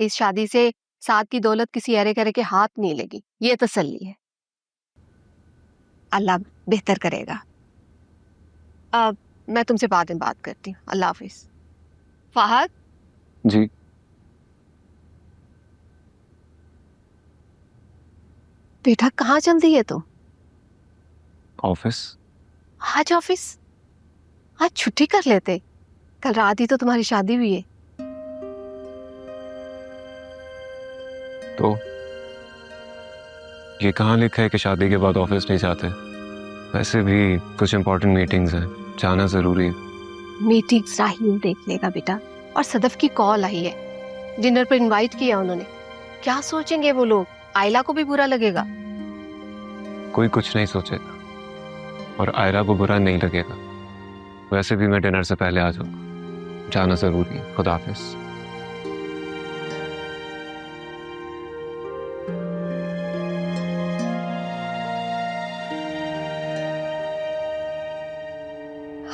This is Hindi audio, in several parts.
इस शादी से साथ की दौलत किसी अरे करे के हाथ नहीं लगी, ये तसल्ली है। अल्लाह बेहतर करेगा। अब मैं तुमसे बाद में बात करती हूँ। अल्लाह हाफिज। फहद जी। बेटा कहाँ चल दी है तू? ऑफिस। आज ऑफिस? आज छुट्टी कर लेते, कल रात ही तो तुम्हारी शादी हुई है। तो ये कहाँ लिखा है कि शादी के बाद ऑफिस नहीं जाते? वैसे भी कुछ इंपॉर्टेंट मीटिंग्स हैं, जाना जरूरी है। मीटिंग्स राहील देख लेगा बेटा। और सदफ की कॉल आई है, डिनर पर इनवाइट किया उन्होंने। क्या सोचेंगे वो लोग? आयला को भी बुरा लगेगा। कोई कुछ नहीं सोचेगा और आयरा को बुरा नहीं लगेगा। वैसे भी मैं डिनर से पहले आ जाऊंगा, जाना जरूरी है। खुदा हाफिज।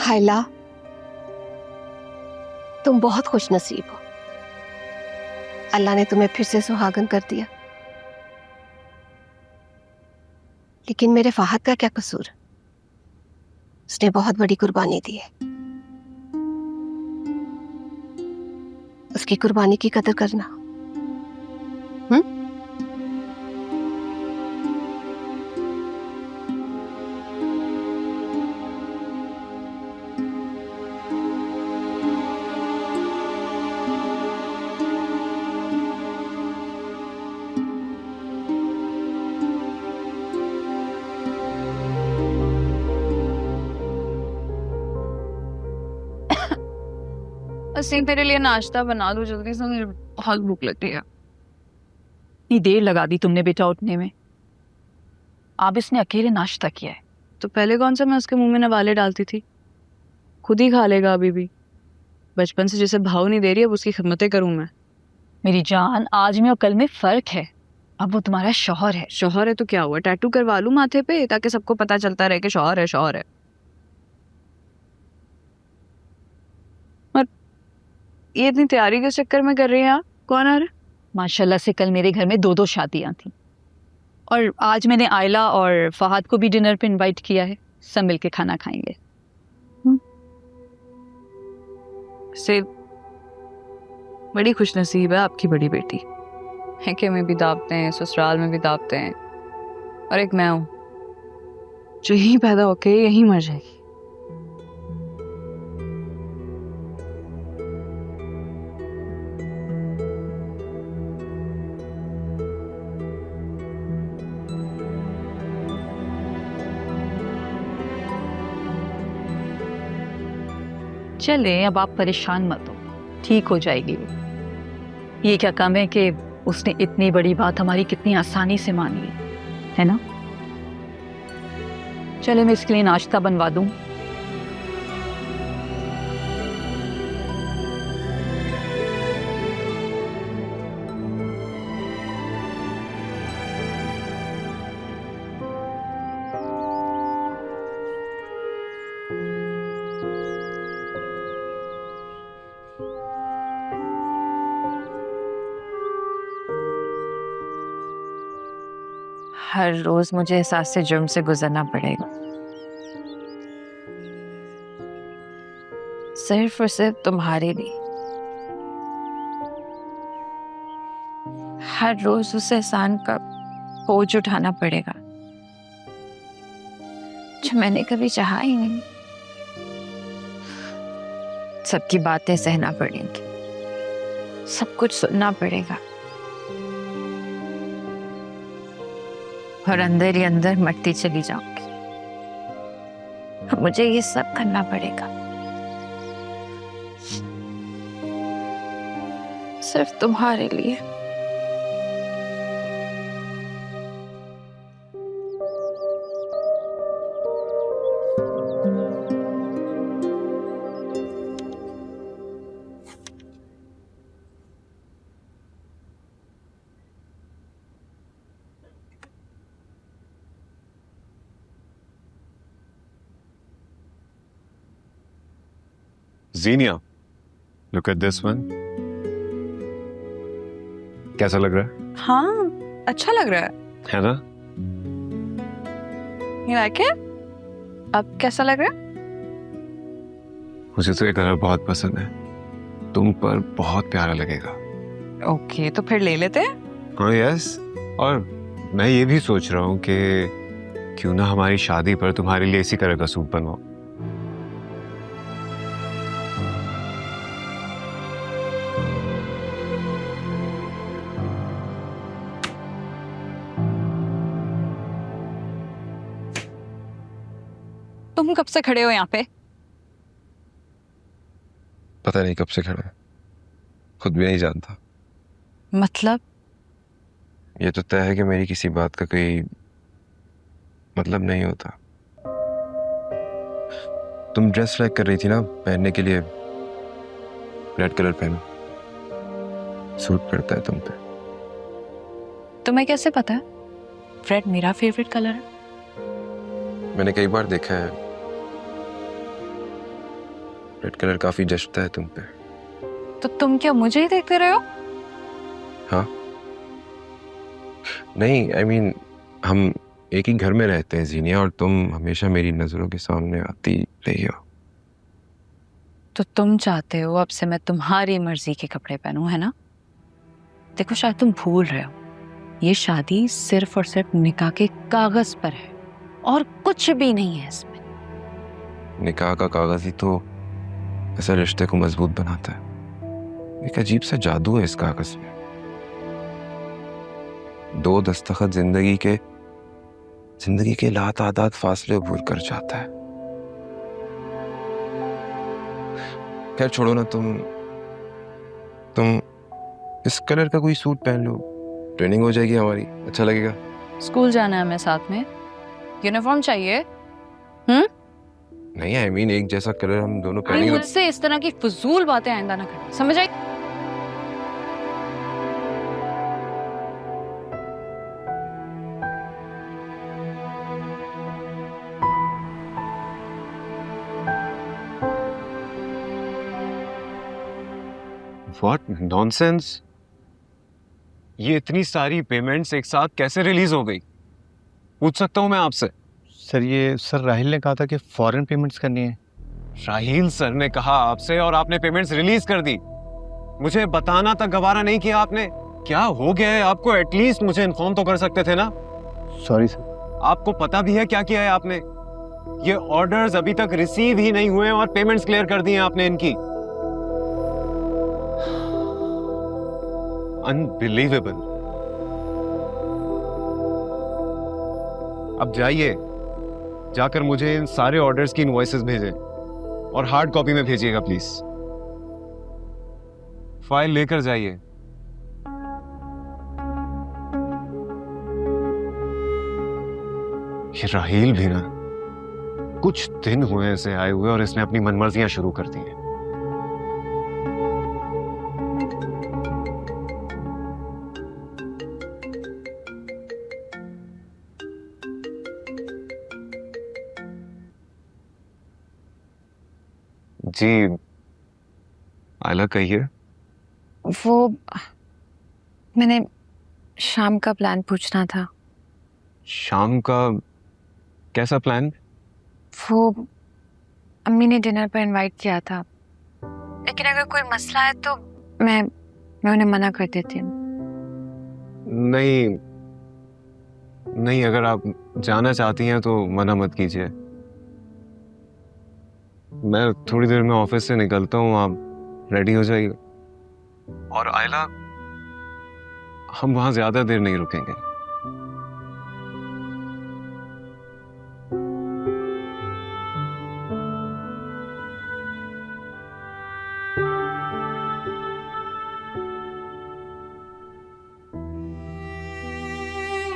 आयला, तुम बहुत खुश नसीब हो। अल्लाह ने तुम्हें फिर से सुहागन कर दिया। लेकिन मेरे फहद का क्या कसूर? उसने बहुत बड़ी कुर्बानी दी है। उसकी कुर्बानी की कदर करना। हम्म? अस्सी मेरे लिए नाश्ता बना दो जल्दी से, मुझे बहुत भूख लगती है। इतनी देर लगा दी तुमने बेटा उठने में। अब इसने अकेले नाश्ता किया है। तो पहले कौन सा मैं उसके मुंह में नवाले डालती थी? खुद ही खा लेगा अभी भी। बचपन से जिसे भाव नहीं दे रही, अब उसकी खिदमतें करूं मैं? मेरी जान, आज में और कल में फर्क है। अब वो तुम्हारा शौहर है। शौहर है तो क्या हुआ, टैटू करवा लूं माथे पे ताकि सबको पता चलता रहे कि शौहर है, शौहर है। और ये इतनी तैयारी के चक्कर में कर रही हैं आप? कौन आ रहा है? माशाल्लाह से कल मेरे घर में 2-2 शादियां थी और आज मैंने आयला और फहद को भी डिनर पे इनवाइट किया है। सब मिलके खाना खाएंगे। से बड़ी खुशनसीब है आपकी बड़ी बेटी। हैके में भी दावते हैं, ससुराल में भी दावते हैं, और एक मैं हूं जो यहीं पैदा होके यहीं मर जाएगी। चले, अब आप परेशान मत हो, ठीक हो जाएगी वो। ये क्या कम है कि उसने इतनी बड़ी बात हमारी कितनी आसानी से मानी है ना? चले, मैं इसके लिए नाश्ता बनवा दूं। हर रोज मुझे एहसास से जुर्म से गुजरना पड़ेगा, सिर्फ और सिर्फ तुम्हारे लिए। हर रोज उस एहसान का बोझ उठाना पड़ेगा जो मैंने कभी चाहा ही नहीं। सबकी बातें सहना पड़ेंगी, सब कुछ सुनना पड़ेगा और अंदर ही अंदर मरती चली जाऊंगी। अब मुझे ये सब करना पड़ेगा सिर्फ तुम्हारे लिए। Xenia, look at this one. कैसा लग रहा है? हाँ, अच्छा लग रहा है ना? है। You like it? अब कैसा लग रहा है? मुझे तो ये कलर बहुत पसंद है, तुम पर बहुत प्यारा लगेगा। ओके, तो फिर ले लेते हैं। हाँ यस, और मैं ये भी सोच रहा हूँ कि क्यों ना हमारी शादी पर तुम्हारे लिए इसी कलर का सूट बनवाओ। तुम कब से खड़े हो यहाँ पे? पता नहीं कब से खड़ा है, खुद भी नहीं जानता। मतलब? ये तो तय है कि मेरी किसी बात का कोई मतलब नहीं होता। तुम ड्रेस सेलेक्ट कर रही थी ना पहनने के लिए, रेड कलर पहनो, सूट करता है तुम पे। तुम्हें कैसे पता है? रेड मेरा फेवरेट कलर है। मैंने कई बार देखा है, रेड कलर काफी जचता है तुम पे। तो तुम क्या मुझे ही देखते रहे हो? हाँ, नहीं आई मीन हम एक ही घर में रहते हैं जीनिया, और तुम हमेशा मेरी नजरों के सामने आती रही हो। तो तुम चाहते हो अब से मैं तुम्हारी मर्जी के कपड़े पहनूं, है ना? देखो, शायद तुम भूल रहे हो, ये शादी सिर्फ और सिर्फ निकाह के कागज पर है और कुछ भी नहीं है इसमें। निकाह का कागज ही तो ऐसा रिश्ते को मजबूत बनाता है। एक अजीब सा जादू है इस कागज में। 2 दस्तखत जिंदगी के लातादाद फासले अबूर कर जाता है। खैर छोड़ो ना, तुम इस कलर का कोई सूट पहन लो, ट्रेनिंग हो जाएगी हमारी, अच्छा लगेगा। स्कूल जाना है हमें साथ में, यूनिफॉर्म चाहिए। नहीं आई मीन एक जैसा कलर हम दोनों पहनेंगे। मुझसे इस तरह की फजूल बातें आइंदा ना करना, समझ आई? What nonsense? ये इतनी सारी पेमेंट्स एक साथ कैसे रिलीज हो गई? पूछ सकता हूँ मैं आपसे? सर राहिल ने कहा था कि फॉरेन पेमेंट्स करनी है। राहिल सर ने कहा आपसे और आपने पेमेंट्स रिलीज कर दी। मुझे बताना तक गवारा नहीं किया आपने। क्या हो गया है आपको? एटलीस्ट मुझे इन्फॉर्म तो कर सकते थे ना। Sorry sir. आपको पता भी है क्या किया है आपने? ये ऑर्डर्स अभी तक रिसीव ही नहीं हुए और पेमेंट्स क्लियर कर दी हैं आपने इनकी। अनबिलीवेबल। अब जाइए, जाकर मुझे इन सारे ऑर्डर्स की इनवॉइसेस भेजें और हार्ड कॉपी में भेजिएगा प्लीज। फाइल लेकर जाइए। ये राहील भी ना, कुछ दिन हुए इसे आए हुए और इसने अपनी मनमर्जियां शुरू कर दी हैं। जी आयला कहिए। वो मैंने शाम का प्लान पूछना था। शाम का कैसा प्लान? वो अम्मी ने डिनर पर इनवाइट किया था, लेकिन अगर कोई मसला है तो मैं उन्हें मना कर देती हूँ। नहीं नहीं, अगर आप जाना चाहती हैं तो मना मत कीजिए। मैं थोड़ी देर में ऑफिस से निकलता हूँ, आप रेडी हो जाइए। और आयला, हम वहां ज्यादा देर नहीं रुकेंगे।